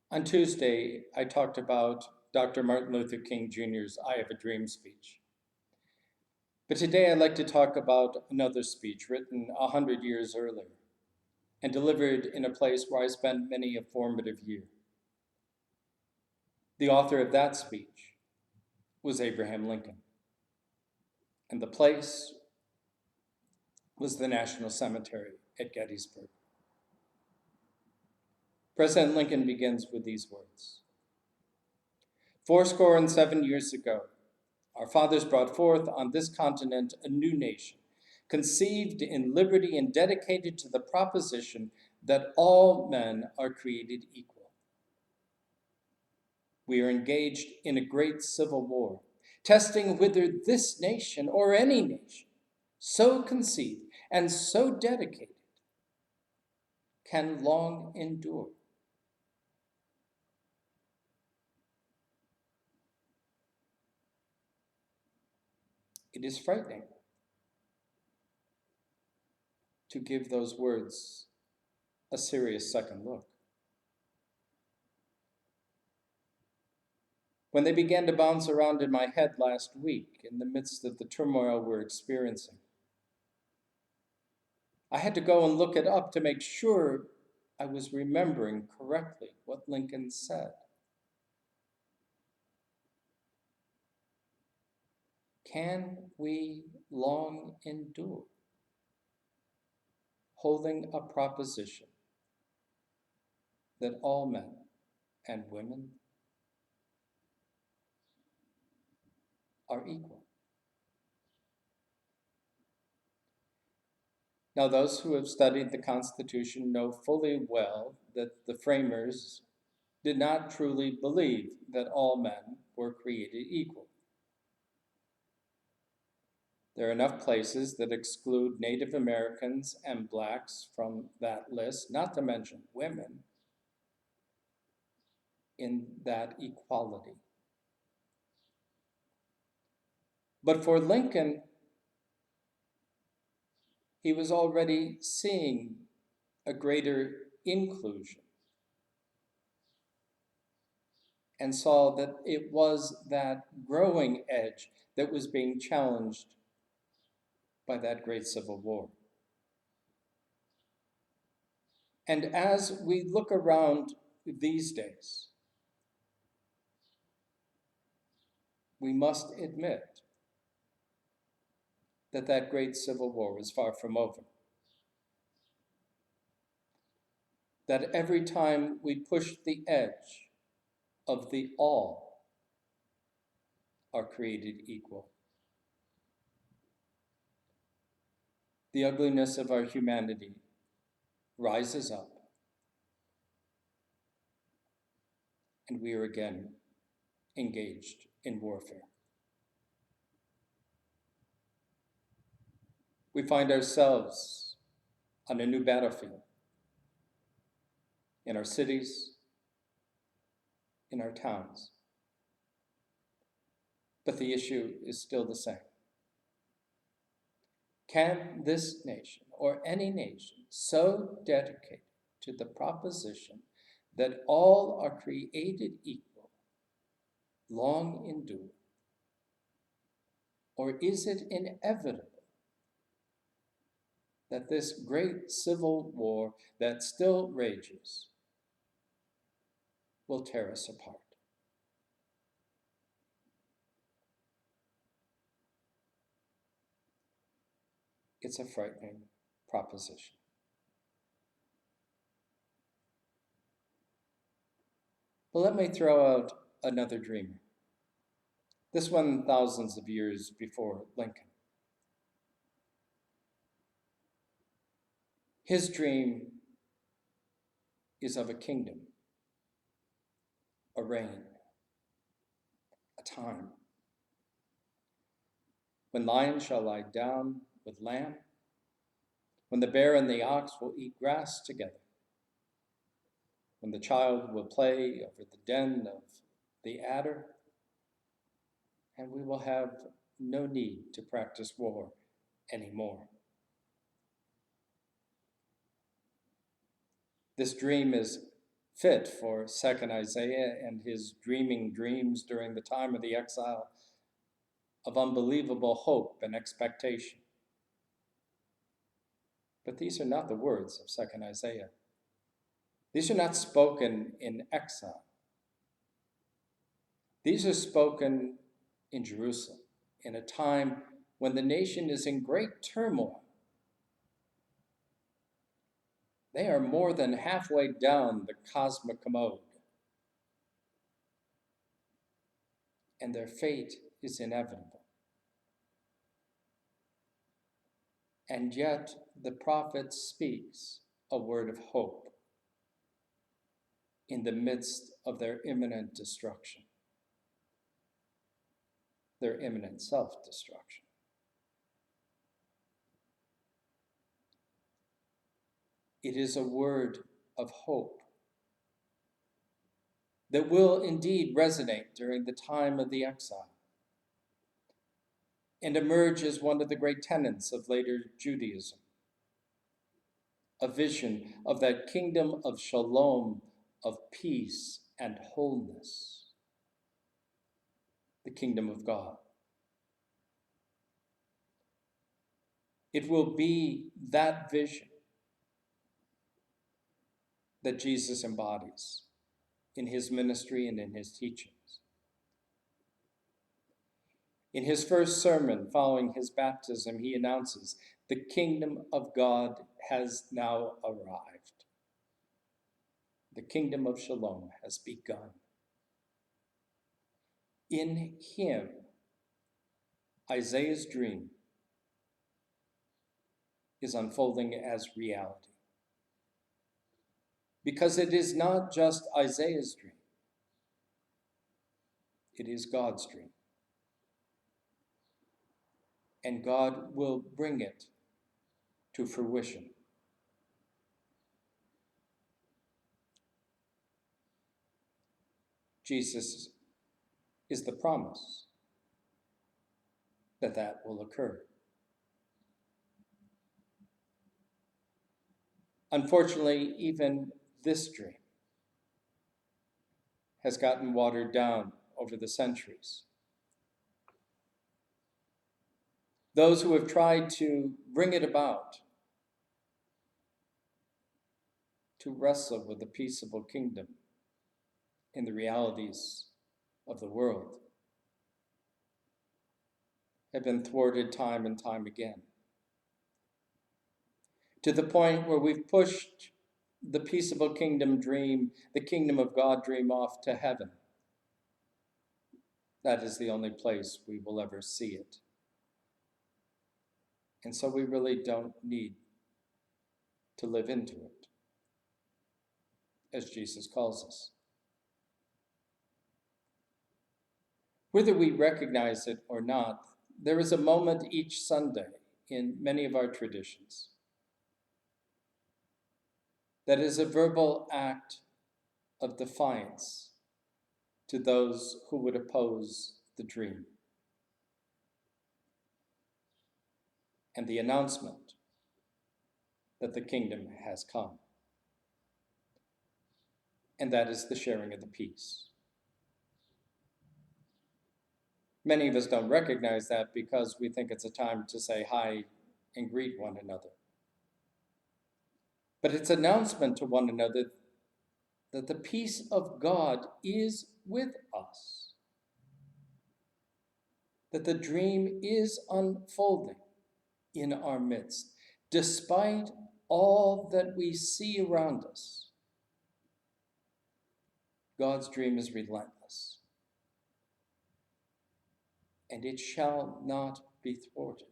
On Tuesday, I talked about Dr. Martin Luther King Jr.'s I Have a Dream speech. But today I'd like to talk about another speech written 100 years earlier and delivered in a place where I spent many a formative year. The author of that speech was Abraham Lincoln, and the place was the National Cemetery at Gettysburg. President Lincoln begins with these words: 7 years ago, our fathers brought forth on this continent a new nation, conceived in liberty and dedicated to the proposition that all men are created equal. We are engaged in a great civil war, testing whether this nation or any nation, so conceived and so dedicated, can long endure. It is frightening to give those words a serious second look. When they began to bounce around in my head last week in the midst of the turmoil we're experiencing, I had to go and look it up to make sure I was remembering correctly what Lincoln said. Can we long endure? Holding a proposition that all men and women are equal. Now, those who have studied the Constitution know fully well that the framers did not truly believe that all men were created equal. There are enough places that exclude Native Americans and Blacks from that list, not to mention women, in that equality. But for Lincoln, he was already seeing a greater inclusion and saw that it was that growing edge that was being challenged by that great Civil War. And as we look around these days, we must admit that that great Civil War was far from over. That every time we push the edge of the all are created equal, the ugliness of our humanity rises up, and we are again engaged in warfare. We find ourselves on a new battlefield in our cities, in our towns. But the issue is still the same. Can this nation, or any nation, so dedicated to the proposition that all are created equal, long endure? Or is it inevitable that this great civil war that still rages will tear us apart? It's a frightening proposition. But let me throw out another dreamer, this one thousands of years before Lincoln. His dream is of a kingdom, a reign, a time when lion shall lie down with lamb, when the bear and the ox will eat grass together, when the child will play over the den of the adder, and we will have no need to practice war anymore. This dream is fit for second Isaiah and his dreaming dreams during the time of the exile of unbelievable hope and expectation. But these are not the words of second Isaiah. These are not spoken in exile. These are spoken in Jerusalem in a time when the nation is in great turmoil. They are more than halfway down the cosmic commode, and their fate is inevitable. And yet the prophet speaks a word of hope in the midst of their imminent destruction, their imminent self-destruction. It is a word of hope that will indeed resonate during the time of the exile and emerge as one of the great tenets of later Judaism, a vision of that kingdom of shalom, of peace and wholeness, the kingdom of God. It will be that vision that Jesus embodies in his ministry and in his teachings. In his first sermon following his baptism, he announces, "The kingdom of God has now arrived. The kingdom of shalom has begun." In him, Isaiah's dream is unfolding as reality. Because it is not just Isaiah's dream, it is God's dream. And God will bring it to fruition. Jesus is the promise that that will occur. Unfortunately, even this dream has gotten watered down over the centuries. Those who have tried to bring it about, to wrestle with the peaceable kingdom in the realities of the world, have been thwarted time and time again, to the point where we've pushed the peaceable kingdom dream, the kingdom of God dream, off to heaven. That is the only place we will ever see it. And so we really don't need to live into it, as Jesus calls us. Whether we recognize it or not, there is a moment each Sunday in many of our traditions that is a verbal act of defiance to those who would oppose the dream, and the announcement that the kingdom has come. And that is the sharing of the peace. Many of us don't recognize that because we think it's a time to say hi and greet one another. But it's an announcement to one another that the peace of God is with us, that the dream is unfolding in our midst, despite all that we see around us. God's dream is relentless, and it shall not be thwarted.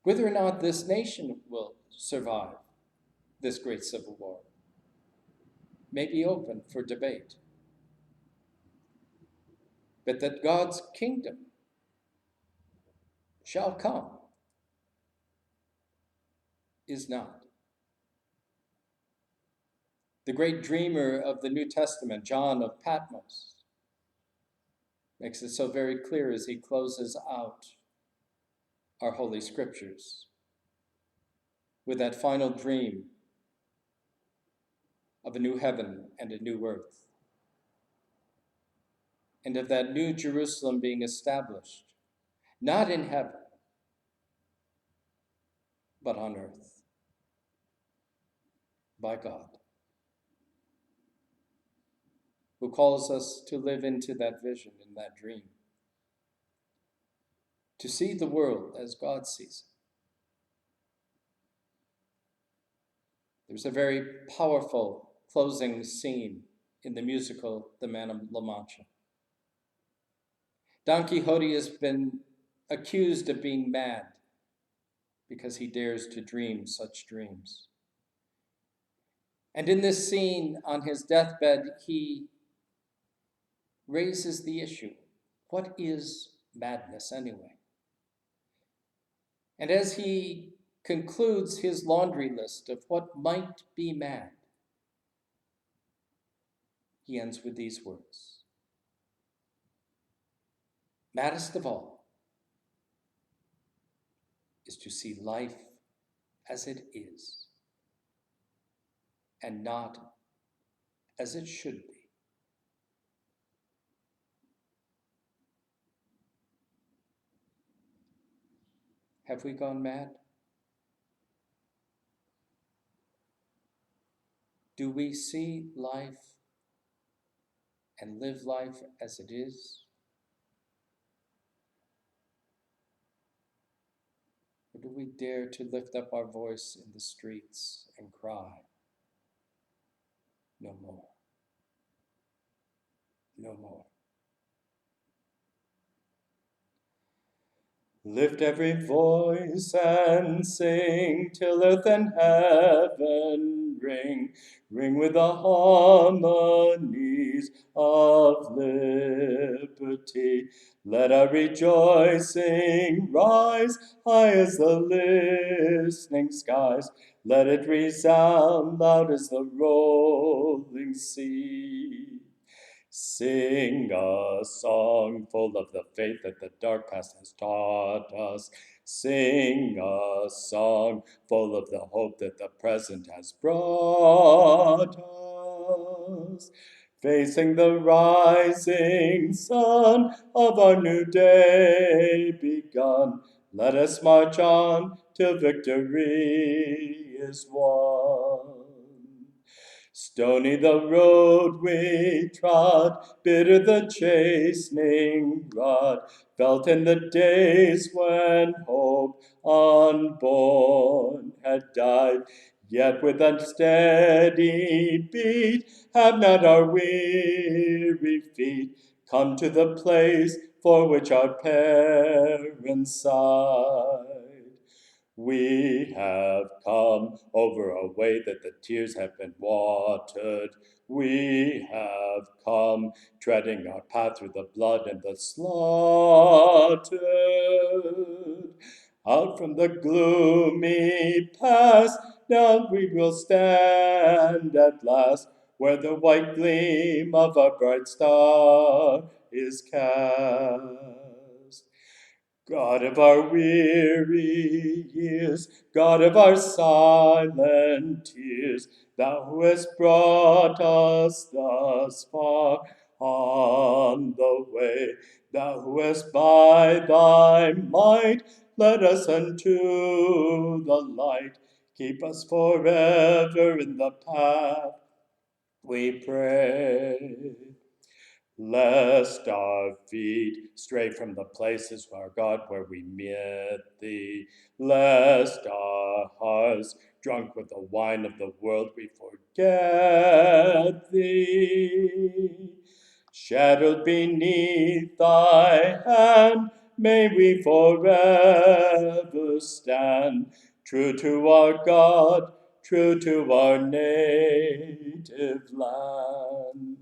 Whether or not this nation will survive this great civil war may be open for debate, but that God's kingdom shall come is not. The great dreamer of the New Testament, John of Patmos, makes it so very clear as he closes out our Holy Scriptures with that final dream of a new heaven and a new earth, and of that new Jerusalem being established, not in heaven, but on earth, by God, who calls us to live into that vision and that dream, to see the world as God sees it. There's a very powerful closing scene in the musical The Man of La Mancha. Don Quixote has been accused of being mad because he dares to dream such dreams. And in this scene, on his deathbed, he raises the issue, what is madness anyway? And as he concludes his laundry list of what might be mad, he ends with these words: maddest of all is to see life as it is, and not as it should be. Have we gone mad? Do we see life and live life as it is? Or do we dare to lift up our voice in the streets and cry, no more, no more? Lift every voice and sing till earth and heaven ring, ring with the harmonies of liberty. Let our rejoicing rise high as the listening skies. Let it resound loud as the rolling sea. Sing a song full of the faith that the dark past has taught us. Sing a song full of the hope that the present has brought us. Facing the rising sun of our new day begun, let us march on till victory is won. Stony the road we trod, bitter the chastening rod, felt in the days when hope unborn had died. Yet with unsteady beat have not our weary feet come to the place for which our parents sighed. We have come over a way that the tears have been watered. We have come treading our path through the blood and the slaughtered. Out from the gloomy past, now we will stand at last, where the white gleam of a bright star is cast. God of our weary years, God of our silent tears, Thou who hast brought us thus far on the way, Thou who hast by Thy might led us unto the light, keep us forever in the path, we pray. Lest our feet stray from the places, our God, where we meet Thee, lest our hearts, drunk with the wine of the world, we forget Thee. Shadowed beneath Thy hand, may we forever stand, true to our God, true to our native land.